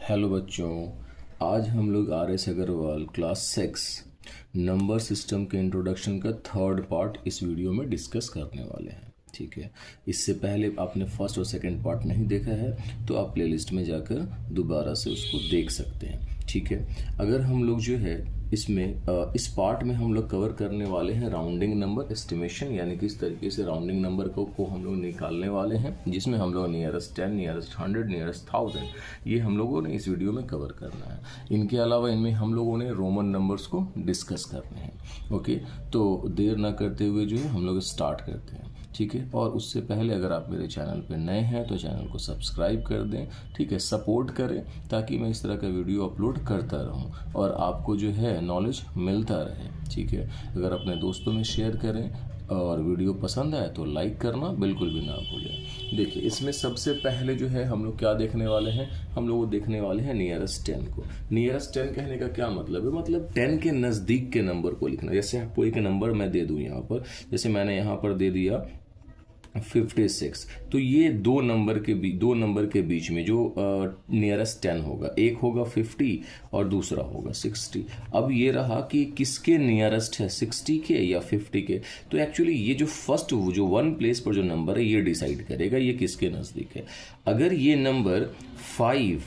Hello बच्चों, आज हम लोग R S Aggarwal class 6 number system के इंट्रोडक्शन का थर्ड पार्ट इस वीडियो में डिस्कस करने वाले हैं। ठीक है, इससे पहले आपने फर्स्ट और सेकंड पार्ट नहीं देखा है तो आप प्लेलिस्ट में जाकर दोबारा से उसको देख सकते हैं। ठीक है, अगर हम लोग जो है इसमें इस पार्ट में हम लोग कवर करने वाले हैं राउंडिंग नंबर एस्टिमेशन, यानी किस तरीके से राउंडिंग नंबर को हम लोग निकालने वाले हैं, जिसमें हम लोग नियरेस्ट 10, नियरेस्ट 100, नियरेस्ट 1000 ये हम लोगों ने इस वीडियो में कवर करना है। इनके अलावा इनमें हम लोगों ने रोमन नंबर्स को डिस्कस करने हैं। ओके, तो देर ना करते हुए जो है हम लोग स्टार्ट करते हैं। ठीक है, और उससे पहले अगर आप मेरे चैनल पे नए हैं तो चैनल को सब्सक्राइब कर दें। ठीक है, सपोर्ट करें ताकि मैं इस तरह का वीडियो अपलोड करता रहूं और आपको जो है नॉलेज मिलता रहे। ठीक है, अगर अपने दोस्तों में शेयर करें और वीडियो पसंद आए तो लाइक करना बिल्कुल भी ना भूलें। देखिए, इसमें सबसे पहले जो है हम लोग क्या देखने वाले हैं, हम लोग देखने वाले हैं नियरेस्ट 10 को। नियरेस्ट 10 कहने का क्या मतलब है, मतलब 10 के नज़दीक के नंबर को लिखना। जैसे आपको एक नंबर मैं दे दूं यहाँ पर, जैसे मैंने यहाँ पर दे दिया 56, तो ये दो नंबर के बीच में जो नियरेस्ट 10 होगा, एक होगा 50 और दूसरा होगा 60। अब ये रहा कि किसके नियरेस्ट है, 60 के या 50 के। तो एक्चुअली ये जो फर्स्ट जो वन प्लेस पर जो नंबर है ये डिसाइड करेगा ये किसके नज़दीक है। अगर ये नंबर 5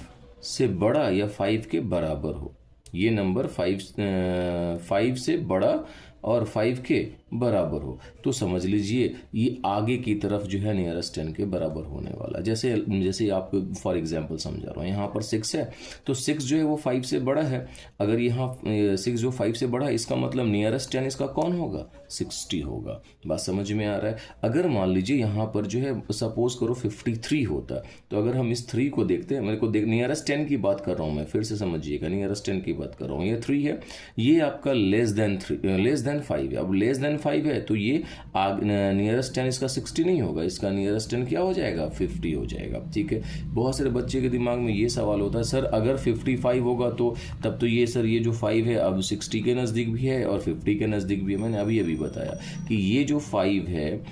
से बड़ा या 5 के बराबर हो, ये नंबर 5 से बड़ा और 5 के बराबर हो, तो समझ लीजिए ये आगे की तरफ जो है नियरेस्ट 10 के बराबर होने वाला। जैसे आप फॉर एग्जांपल समझा रहा हूँ, यहाँ पर 6 है तो 6 जो है वो 5 से बड़ा है। अगर यहाँ 6 जो 5 से बड़ा है, इसका मतलब नियरेस्ट 10 इसका कौन होगा, 60 होगा। बात समझ में आ रहा है। अगर मान लीजिए यहाँ पर जो है सपोज करो 53 होता, तो अगर हम इस 3 को देखते हैं, मेरे को नियरेस्ट 10 की बात कर रहा हूँ मैं, फिर से समझिएगा, नियरेस्ट 10 की बात कर रहा हूँ। ये 3 है, ये आपका लेस देन 5 है। अब लेस देन 5 है तो ये नियरेस्ट 10 इसका 60 नहीं होगा, इसका नियरेस्ट 10 क्या हो जाएगा, 50 हो जाएगा। ठीक है, बहुत सारे बच्चे के दिमाग में ये सवाल होता है, सर अगर 55 होगा तो तब तो ये सर ये जो 5 है अब 60 के नज़दीक भी है और 50 के नज़दीक भी है। मैंने अभी बताया कि ये जो 5 है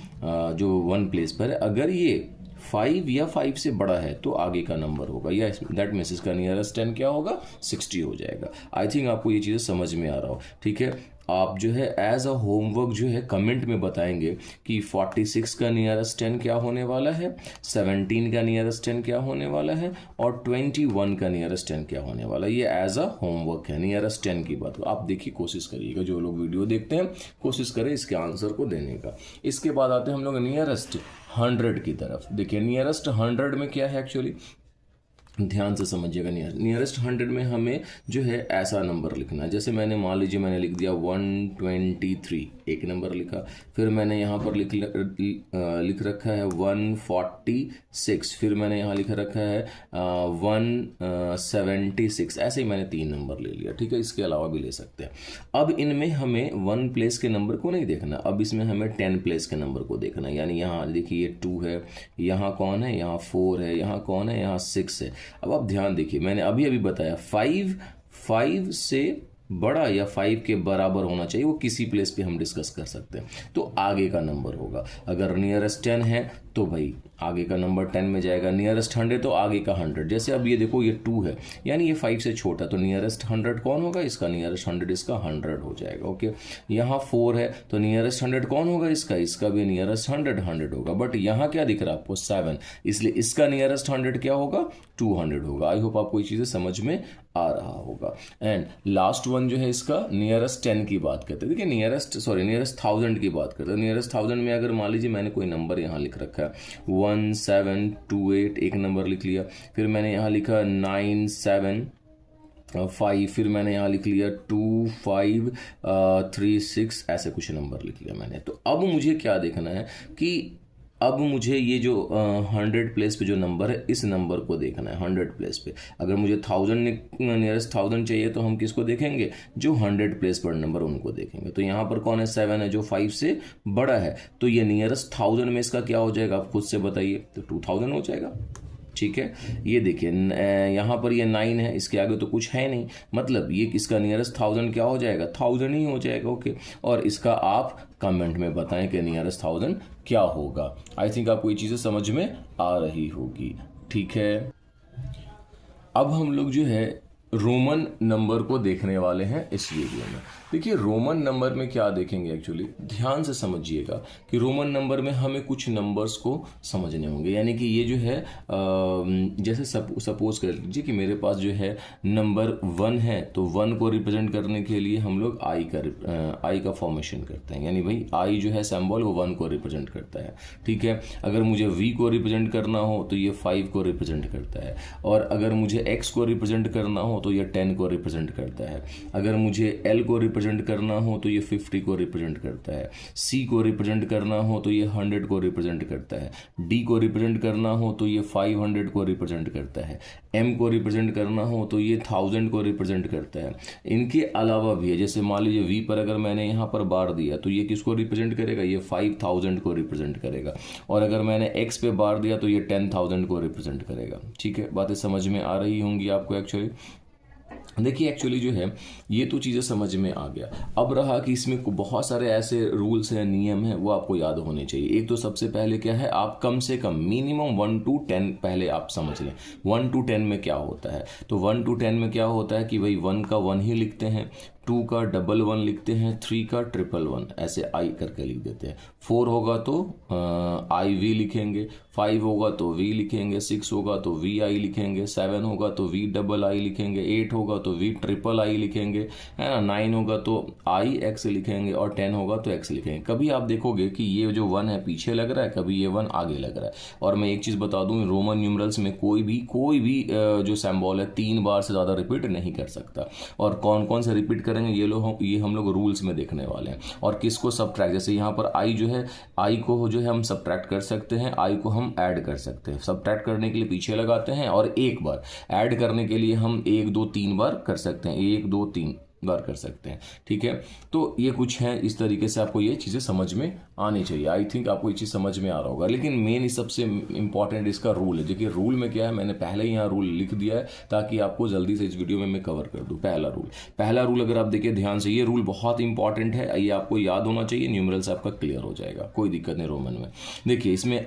जो वन प्लेस पर है, अगर ये 5 या 5 से बड़ा है तो आगे का नंबर होगा, या दैट मीन्स इसका नियरेस्ट 10 क्या होगा, 60 हो जाएगा। आई थिंक आपको ये चीज़ें समझ में आ रहा हो। ठीक है, आप जो है एज अ होमवर्क जो है कमेंट में बताएंगे कि 46 का नियरेस्ट 10 क्या होने वाला है, 17 का नियरेस्ट 10 क्या होने वाला है और 21 का नियरेस्ट 10 क्या होने वाला है। ये एज अ होमवर्क है, नियरेस्ट 10 की बात। आप देखिए, कोशिश करिएगा, जो लोग वीडियो देखते हैं कोशिश करें इसके आंसर को देने का। इसके बाद आते हैं हम लोग नियरेस्ट 100 की तरफ। देखिए, नियरेस्ट 100 में क्या है एक्चुअली, ध्यान से समझिएगा। नियरेस्ट 100 में हमें जो है ऐसा नंबर लिखना है, जैसे मान लीजिए मैंने लिख दिया 123, एक नंबर लिखा। फिर मैंने यहाँ पर लिख रखा है 146, फिर मैंने यहाँ लिख रखा है 176। ऐसे ही मैंने 3 नंबर ले लिया। ठीक है, इसके अलावा भी ले सकते हैं। अब इनमें हमें 1 प्लेस के नंबर को नहीं देखना, अब इसमें हमें 10 प्लेस के नंबर को देखना है। यानी यहाँ देखिए 2 है, यहाँ कौन है, यहाँ 4 है, यहाँ कौन है, यहाँ 6 है। अब आप ध्यान देखिए, मैंने अभी बताया 5 से बड़ा या 5 के बराबर होना चाहिए, वो किसी प्लेस पे हम डिस्कस कर सकते हैं, तो आगे का नंबर होगा। अगर नियरेस्ट 10 है तो भाई आगे का नंबर 10 में जाएगा, नियरेस्ट 100 तो आगे का 100। जैसे अब ये देखो, ये 2 है यानी ये 5 से छोटा, तो नियरेस्ट 100 कौन होगा, इसका नियरेस्ट 100 इसका 100 हो जाएगा। ओके, यहाँ 4 है तो नियरेस्ट 100 कौन होगा, इसका भी नियरेस्ट 100 होगा। बट यहाँ क्या दिख रहा है आपको, 7, इसलिए इसका नियरेस्ट 100 क्या होगा, 200 होगा। आई होप आपको ये चीज़ें समझ में आ रहा होगा। एंड लास्ट वन जो है इसका नियरेस्ट 10 की बात करते हैं। देखिए, नियरेस्ट 1000 की बात करते हैं। नियरेस्ट 1000 में अगर मान लीजिए मैंने कोई नंबर यहाँ लिख रखा है 1728, एक नंबर लिख लिया। फिर मैंने यहाँ लिखा 97 फिर मैंने यहाँ लिख लिया 2536, ऐसे कुछ नंबर लिख लिया मैंने। तो अब मुझे क्या देखना है कि अब मुझे ये जो 100 प्लेस पे जो नंबर है, इस नंबर को देखना है 100 प्लेस पे। अगर मुझे 1000 चाहिए तो हम किसको देखेंगे, जो 100 प्लेस पर नंबर उनको देखेंगे। तो यहाँ पर कौन है, 7 है जो 5 से बड़ा है, तो ये नियरेस्ट 1000 में इसका क्या हो जाएगा, आप खुद से बताइए, तो 2000 हो जाएगा। ठीक है, ये देखिए यहाँ पर ये 9 है, इसके आगे तो कुछ है नहीं, मतलब ये किसका नियरेस्ट 1000 क्या हो जाएगा, 1000 ही हो जाएगा। ओके, और इसका आप कमेंट में बताएं कि नियरेस्ट 1000 क्या होगा। आई थिंक आपको ये चीज़ें समझ में आ रही होगी। ठीक है, अब हम लोग जो है रोमन नंबर को देखने वाले हैं इस वीडियो में। देखिए रोमन नंबर में क्या देखेंगे, एक्चुअली ध्यान से समझिएगा कि रोमन नंबर में हमें कुछ नंबर्स को समझने होंगे। यानी कि ये जो है जैसे सपोज कर लीजिए कि मेरे पास जो है नंबर 1 है, तो 1 को रिप्रेजेंट करने के लिए हम लोग आई का फॉर्मेशन करते हैं। यानी भाई आई जो है सिंबल वो 1 को रिप्रेजेंट करता है, ठीक है। अगर मुझे V को रिप्रेजेंट करना हो तो ये 5 को रिप्रेजेंट करता है, और अगर मुझे X को रिप्रेजेंट करना हो तो ये 10 को रिप्रेजेंट करता है। अगर मुझे L को रिप्रेजेंट करना हो तो ये 50 को रिप्रेजेंट करता है। C को रिप्रेजेंट करना हो तो ये 100 को रिप्रेजेंट करता है। D को रिप्रेजेंट करना हो तो ये 500 को रिप्रेजेंट करता है। M को रिप्रेजेंट करना हो तो ये 1000 को रिप्रेजेंट करता है। इनके अलावा भी है, जैसे मान लीजिए V पर अगर मैंने यहाँ पर बार दिया तो ये किसको रिप्रेजेंट करेगा, ये 5000 को रिप्रेजेंट करेगा। और अगर मैंने X पे बार दिया तो ये 10000 को रिप्रेजेंट करेगा। ठीक है, बातें समझ में आ रही होंगी आपको। एक्चुअली देखिए एक्चुअली जो है ये तो चीज़ें समझ में आ गया। अब रहा कि इसमें बहुत सारे ऐसे रूल्स हैं, नियम हैं, वो आपको याद होने चाहिए। एक तो सबसे पहले क्या है, आप कम से कम मिनिमम 1 to 10 पहले आप समझ लें 1 to 10 में क्या होता है। तो 1 to 10 में क्या होता है कि भाई 1 का 1 ही लिखते हैं, 2 का 111 लिखते हैं, 3 का 111 ऐसे आई करके लिख देते हैं। 4 होगा तो IV लिखेंगे, 5 होगा तो V लिखेंगे, 6 होगा तो VI लिखेंगे, 7 होगा तो VII लिखेंगे, 8 होगा तो VII लिखेंगे, है ना। 9 होगा तो IX लिखेंगे, और 10 होगा तो X लिखेंगे। कभी आप देखोगे कि ये जो 1 है पीछे लग रहा है, कभी ये 1 आगे लग रहा है। और मैं एक चीज़ बता दूं, रोमन न्यूमरल्स में कोई भी जो सिंबल है 3 बार से ज़्यादा रिपीट नहीं कर सकता। और कौन कौन से रिपीट करेंगे ये हम लोग रूल्स में देखने वाले हैं। और किसको सब्ट्रैक्ट, जैसे यहाँ पर आई जो है, आई को जो है हम सब्ट्रैक्ट कर सकते हैं, आई को हम ऐड कर सकते हैं। सब्ट्रैक्ट करने के लिए पीछे लगाते हैं और एक बार, ऐड करने के लिए हम 1 2 3 बार कर सकते हैं, 1 2 3 बार कर सकते हैं। ठीक है, तो ये कुछ है, इस तरीके से आपको ये चीज़ें समझ में आनी चाहिए। आई थिंक आपको ये चीज़ समझ में आ रहा होगा। लेकिन मेन सबसे इंपॉर्टेंट इसका रूल है। देखिए रूल में क्या है, मैंने पहले ही यहाँ रूल लिख दिया है ताकि आपको जल्दी से इस वीडियो में मैं कवर कर दूँ। पहला रूल अगर आप देखिए ध्यान से, ये रूल बहुत इंपॉर्टेंट है, ये आपको याद होना चाहिए। न्यूमरल्स आपका क्लियर हो जाएगा, कोई दिक्कत नहीं रोमन में। देखिए इसमें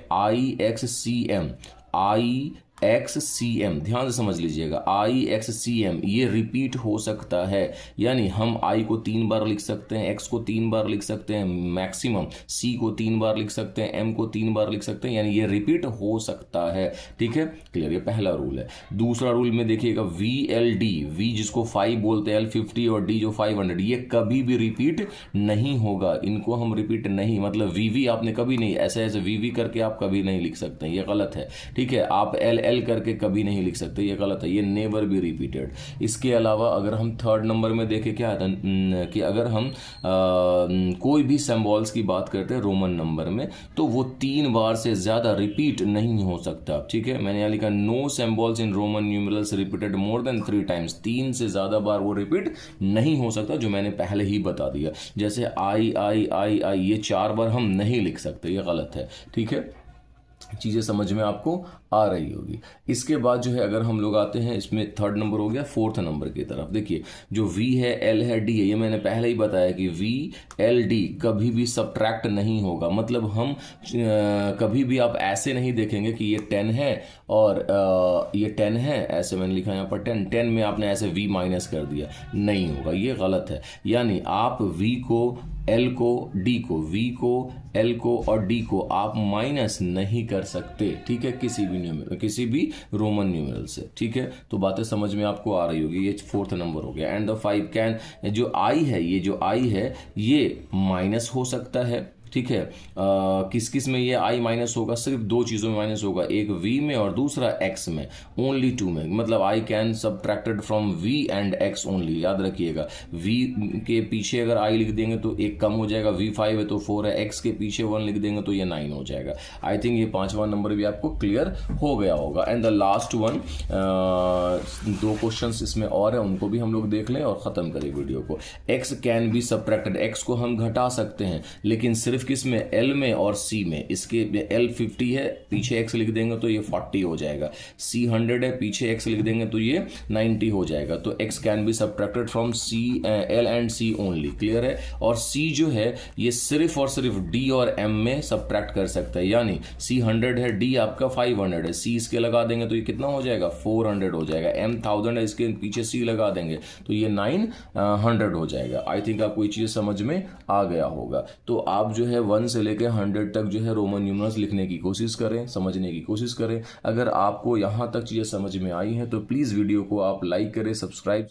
IXCM ध्यान से समझ लीजिएगा, IXCM ये रिपीट हो सकता है। यानी हम I को 3 बार लिख सकते हैं, X को 3 बार लिख सकते हैं मैक्सिमम, C को 3 बार लिख सकते हैं, M को 3 बार लिख सकते हैं। यानी ये रिपीट हो सकता है। ठीक है, क्लियर, ये पहला रूल है। दूसरा रूल में देखिएगा VLD, V जिसको 5 बोलते हैं, L50 और D जो 500, ये कभी भी रिपीट नहीं होगा। इनको हम रिपीट नहीं, मतलब VV आपने कभी नहीं, ऐसे VV करके आप कभी नहीं लिख सकते, ये गलत है। ठीक है, आप LL करके कभी नहीं लिख सकते, ये गलत है, ये नेवर बी रिपीटेड। इसके अलावा अगर हम थर्ड नंबर में देखें क्या है कि अगर हम कोई भी सिंबल्स की बात करते हैं रोमन नंबर में, तो वो 3 बार से ज्यादा रिपीट नहीं हो सकता। ठीक है, मैंने यहाँ लिखा no symbols in Roman numerals repeated more than 3 times, 3 से ज्यादा बार वो रिपीट नहीं हो सकता, जो मैंने पहले ही बता दिया। जैसे I ये 4 बार हम नहीं लिख सकते, ये गलत है। ठीक है, चीज़ें समझ में आपको आ रही होगी। इसके बाद जो है अगर हम लोग आते हैं, इसमें थर्ड नंबर हो गया, फोर्थ नंबर की तरफ। देखिए जो V है, L है, D है, ये मैंने पहले ही बताया कि VLD कभी भी सब्ट्रैक्ट नहीं होगा। मतलब हम कभी भी आप ऐसे नहीं देखेंगे कि ये 10 है और ये 10 है, ऐसे मैंने लिखा यहाँ पर 10 में आपने ऐसे V माइनस कर दिया, नहीं होगा, ये गलत है। यानी आप V को, L को, D को, V को, L को और D को आप माइनस नहीं कर सकते। ठीक है, किसी भी रोमन न्यूमरल से। ठीक है, तो बातें समझ में आपको आ रही होगी। ये फोर्थ नंबर हो गया। एंड द 5 कैन, जो I है, ये जो I है ये माइनस हो सकता है। ठीक है, किस किस में ये I माइनस होगा, सिर्फ 2 चीज़ों में माइनस होगा, एक V में और दूसरा X में, ओनली 2 में। मतलब I can subtracted from V and X only, याद रखिएगा। V के पीछे अगर I लिख देंगे तो 1 कम हो जाएगा, V 5 है तो 4 है, X के पीछे 1 लिख देंगे तो ये 9 हो जाएगा। आई थिंक ये 5वां नंबर भी आपको क्लियर हो गया होगा। And the last one, 2 questions इसमें और है, उनको भी हम लोग देख लें और ख़त्म करें वीडियो को। X can be subtracted, X को हम घटा सकते हैं, लेकिन सिर्फ किस में, L में और C में। इसके L 50 है, पीछे X लिख देंगे तो ये 40 हो जाएगा। C 100 है, पीछे X लिख देंगे तो ये 90 हो जाएगा। तो X can be subtracted from L and C only, clear है। और C जो है ये सिर्फ और सिर्फ D और M में सब्ट्रैक्ट कर सकता है। यानी C 100 है, D आपका 500 है, C इसके लगा देंगे तो ये कितना हो जाएगा, 400 हो जाएगा। जाएगा, m 1000 है, इसके पीछे c लगा देंगे तो ये 900 हो जाएगा। आई थिंक आपको ये चीज़ समझ में आ गया होगा। तो आप जो है 1 से लेकर 100 तक जो है रोमन न्यूमरल्स लिखने की कोशिश करें, समझने की कोशिश करें। अगर आपको यहाँ तक चीज़ें समझ में आई हैं तो प्लीज़ वीडियो को आप लाइक करें, सब्सक्राइब